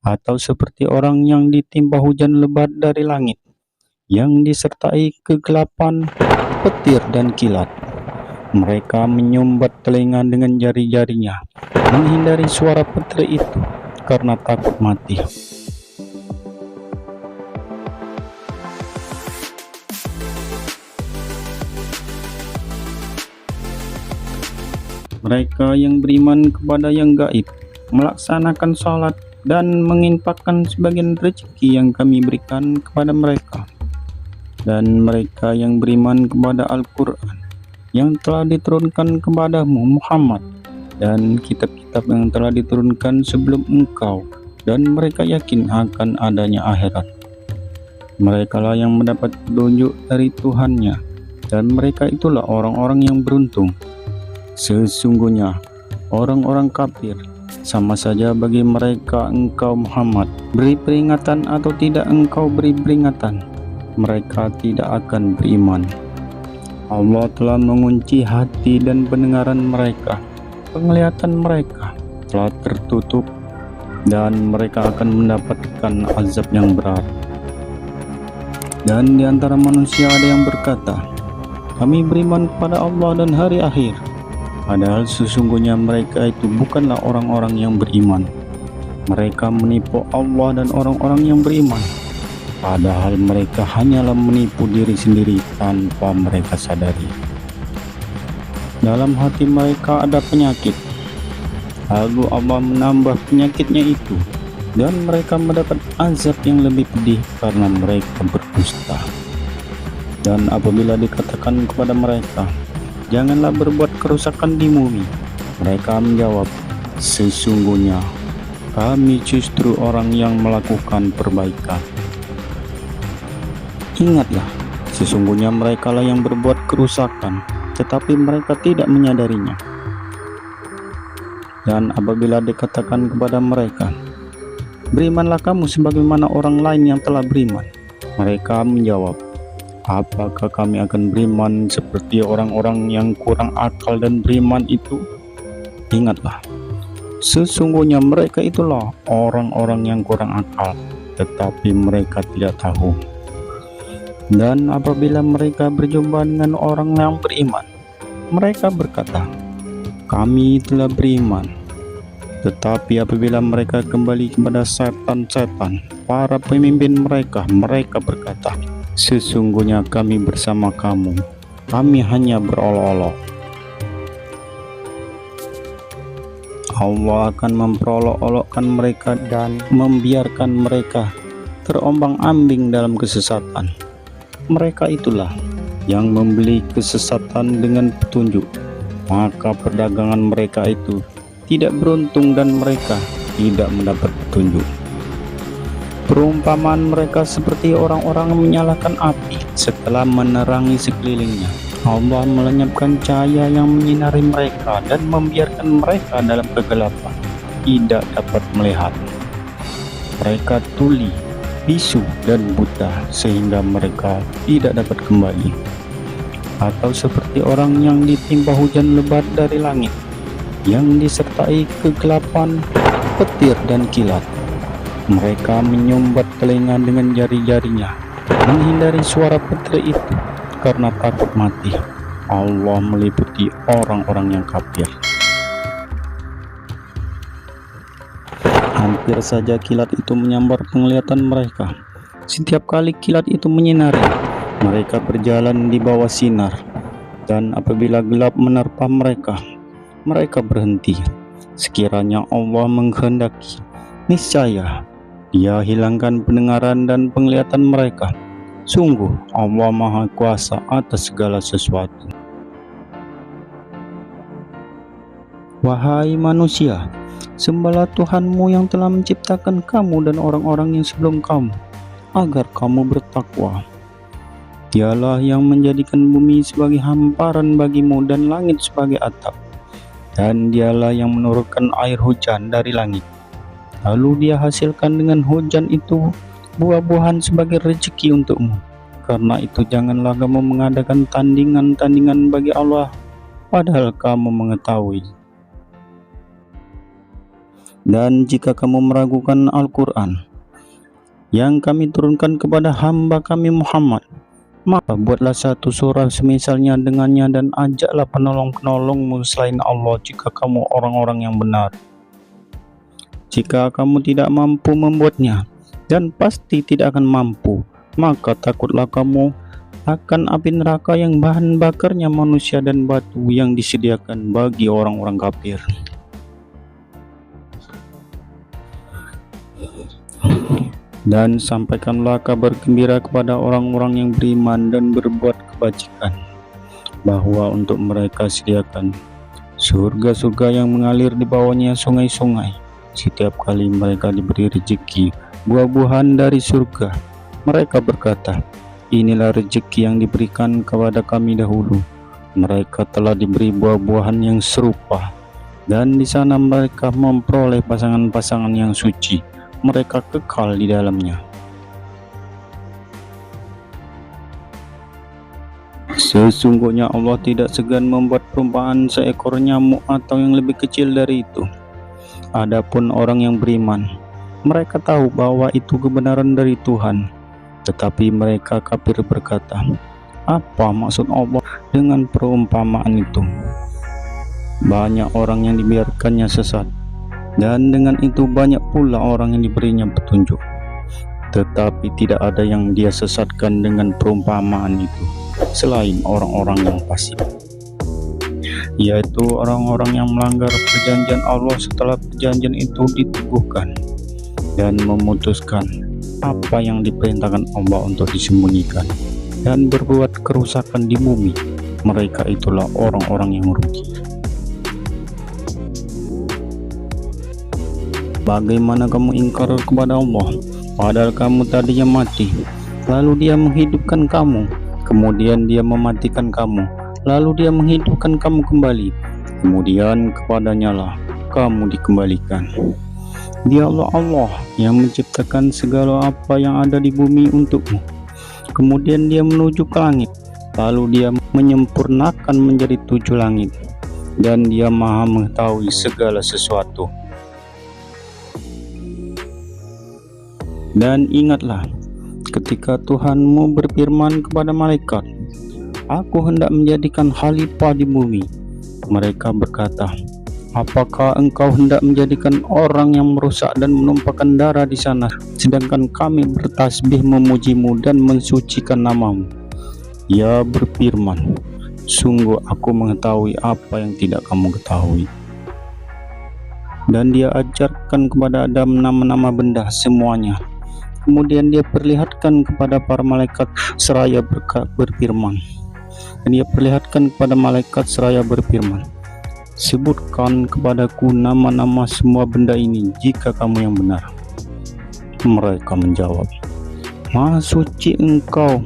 atau seperti orang yang ditimpa hujan lebat dari langit, yang disertai kegelapan, petir dan kilat. Mereka menyumbat telinga dengan jari-jarinya, menghindari suara petir itu karena takut mati. Mereka yang beriman kepada yang gaib, melaksanakan sholat, dan menginfakkan sebagian rezeki yang kami berikan kepada mereka. Dan mereka yang beriman kepada Al-Quran yang telah diturunkan kepadamu Muhammad, dan kitab-kitab yang telah diturunkan sebelum engkau, dan mereka yakin akan adanya akhirat. Merekalah yang mendapat petunjuk dari Tuhannya, dan mereka itulah orang-orang yang beruntung. Sesungguhnya orang-orang kafir sama saja bagi mereka engkau Muhammad beri peringatan atau tidak engkau beri peringatan, mereka tidak akan beriman. Allah telah mengunci hati dan pendengaran mereka, penglihatan mereka telah tertutup, dan mereka akan mendapatkan azab yang berat. Dan di antara manusia ada yang berkata, kami beriman kepada Allah dan hari akhir, padahal sesungguhnya mereka itu bukanlah orang-orang yang beriman. Mereka menipu Allah dan orang-orang yang beriman, padahal mereka hanyalah menipu diri sendiri tanpa mereka sadari. Dalam hati mereka ada penyakit, lalu Allah menambah penyakitnya itu, dan mereka mendapat azab yang lebih pedih karena mereka berdusta. Dan apabila dikatakan kepada mereka, janganlah berbuat kerusakan di bumi, mereka menjawab, sesungguhnya kami justru orang yang melakukan perbaikan. Ingatlah, sesungguhnya merekalah yang berbuat kerusakan, tetapi mereka tidak menyadarinya. Dan apabila dikatakan kepada mereka, berimanlah kamu sebagaimana orang lain yang telah beriman, mereka menjawab, apakah kami akan beriman seperti orang-orang yang kurang akal dan beriman itu? Ingatlah, sesungguhnya mereka itulah orang-orang yang kurang akal, tetapi mereka tidak tahu. Dan apabila mereka berjumpa dengan orang yang beriman, mereka berkata, kami telah beriman. Tetapi apabila mereka kembali kepada setan-setan, para pemimpin mereka, mereka berkata, sesungguhnya kami bersama kamu, kami hanya berolok-olok. Allah akan memperolok-olokkan mereka dan membiarkan mereka terombang-ambing dalam kesesatan. Mereka itulah yang membeli kesesatan dengan petunjuk, maka perdagangan mereka itu tidak beruntung dan mereka tidak mendapat petunjuk. Perumpamaan mereka seperti orang-orang menyalakan api setelah menerangi sekelilingnya. Allah melenyapkan cahaya yang menyinari mereka dan membiarkan mereka dalam kegelapan, tidak dapat melihat. Mereka tuli, bisu dan buta sehingga mereka tidak dapat kembali. Atau seperti orang yang ditimpa hujan lebat dari langit, yang disertai kegelapan, petir dan kilat. Mereka menyumbat telinga dengan jari-jarinya, menghindari suara petir itu karena takut mati. Allah meliputi orang-orang yang kafir. Hampir saja kilat itu menyambar penglihatan mereka. Setiap kali kilat itu menyinari, mereka berjalan di bawah sinar. Dan apabila gelap menerpa mereka, mereka berhenti. Sekiranya Allah menghendaki, niscaya Dia hilangkan pendengaran dan penglihatan mereka. Sungguh Allah Maha Kuasa atas segala sesuatu. Wahai manusia, sembahlah Tuhanmu yang telah menciptakan kamu dan orang-orang yang sebelum kamu, agar kamu bertakwa. Dialah yang menjadikan bumi sebagai hamparan bagimu dan langit sebagai atap. Dan Dialah yang menurunkan air hujan dari langit. Lalu Dia hasilkan dengan hujan itu buah-buahan sebagai rezeki untukmu. Karena itu janganlah kamu mengadakan tandingan-tandingan bagi Allah, padahal kamu mengetahui. Dan jika kamu meragukan Al-Quran yang kami turunkan kepada hamba kami Muhammad, maka buatlah satu surah semisalnya dengannya dan ajaklah penolong-penolongmu selain Allah jika kamu orang-orang yang benar. Jika kamu tidak mampu membuatnya, dan pasti tidak akan mampu, maka takutlah kamu akan api neraka yang bahan bakarnya manusia dan batu yang disediakan bagi orang-orang kafir. Dan sampaikanlah kabar gembira kepada orang-orang yang beriman dan berbuat kebajikan, bahwa untuk mereka sediakan surga-surga yang mengalir di bawahnya sungai-sungai. Setiap kali mereka diberi rezeki buah-buahan dari surga, mereka berkata, inilah rezeki yang diberikan kepada kami dahulu. Mereka telah diberi buah-buahan yang serupa, dan di sana mereka memperoleh pasangan-pasangan yang suci. Mereka kekal di dalamnya. Sesungguhnya Allah tidak segan membuat perumpamaan seekor nyamuk atau yang lebih kecil dari itu. Adapun orang yang beriman, mereka tahu bahwa itu kebenaran dari Tuhan, tetapi mereka kafir berkata, apa maksud Allah dengan perumpamaan itu? Banyak orang yang dibiarkannya sesat, dan dengan itu banyak pula orang yang diberinya petunjuk, tetapi tidak ada yang dia sesatkan dengan perumpamaan itu selain orang-orang yang fasik, yaitu orang-orang yang melanggar perjanjian Allah setelah perjanjian itu diteguhkan dan memutuskan apa yang diperintahkan Allah untuk disembunyikan dan berbuat kerusakan di bumi. Mereka itulah orang-orang yang rugi. Bagaimana kamu ingkar kepada Allah, padahal kamu tadinya mati, lalu Dia menghidupkan kamu, kemudian Dia mematikan kamu, lalu Dia menghidupkan kamu kembali, kemudian kepadanya lah kamu dikembalikan. Dia Allah yang menciptakan segala apa yang ada di bumi untukmu, kemudian Dia menuju ke langit, lalu Dia menyempurnakan menjadi 7 langit, dan Dia Maha mengetahui segala sesuatu. Dan ingatlah ketika Tuhanmu berfirman kepada malaikat, aku hendak menjadikan khalifah di bumi. Mereka berkata, apakah engkau hendak menjadikan orang yang merusak dan menumpahkan darah di sana, sedangkan kami bertasbih memujimu dan mensucikan namamu? Ia berfirman, sungguh aku mengetahui apa yang tidak kamu ketahui. Dan Dia ajarkan kepada Adam nama-nama benda semuanya. Kemudian Dia perlihatkan kepada para malaikat seraya berfirman. Dan Dia perlihatkan kepada malaikat seraya berfirman, sebutkan kepadaku nama-nama semua benda ini jika kamu yang benar. Mereka menjawab, Maha suci Engkau,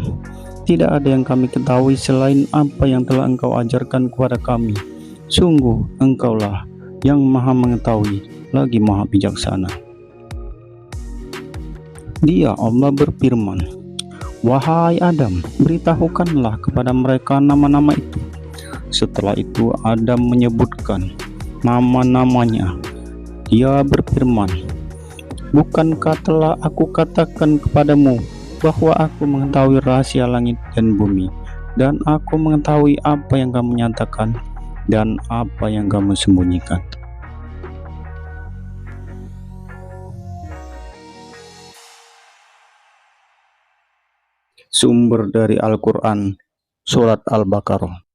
tidak ada yang kami ketahui selain apa yang telah Engkau ajarkan kepada kami. Sungguh Engkaulah yang Maha mengetahui lagi Maha bijaksana. Dia Allah berfirman, wahai Adam, beritahukanlah kepada mereka nama-nama itu. Setelah itu Adam menyebutkan nama-namanya. Dia berfirman, bukankah telah aku katakan kepadamu bahwa aku mengetahui rahasia langit dan bumi, dan aku mengetahui apa yang kamu nyatakan dan apa yang kamu sembunyikan. Sumber dari Al-Quran, Surat Al-Baqarah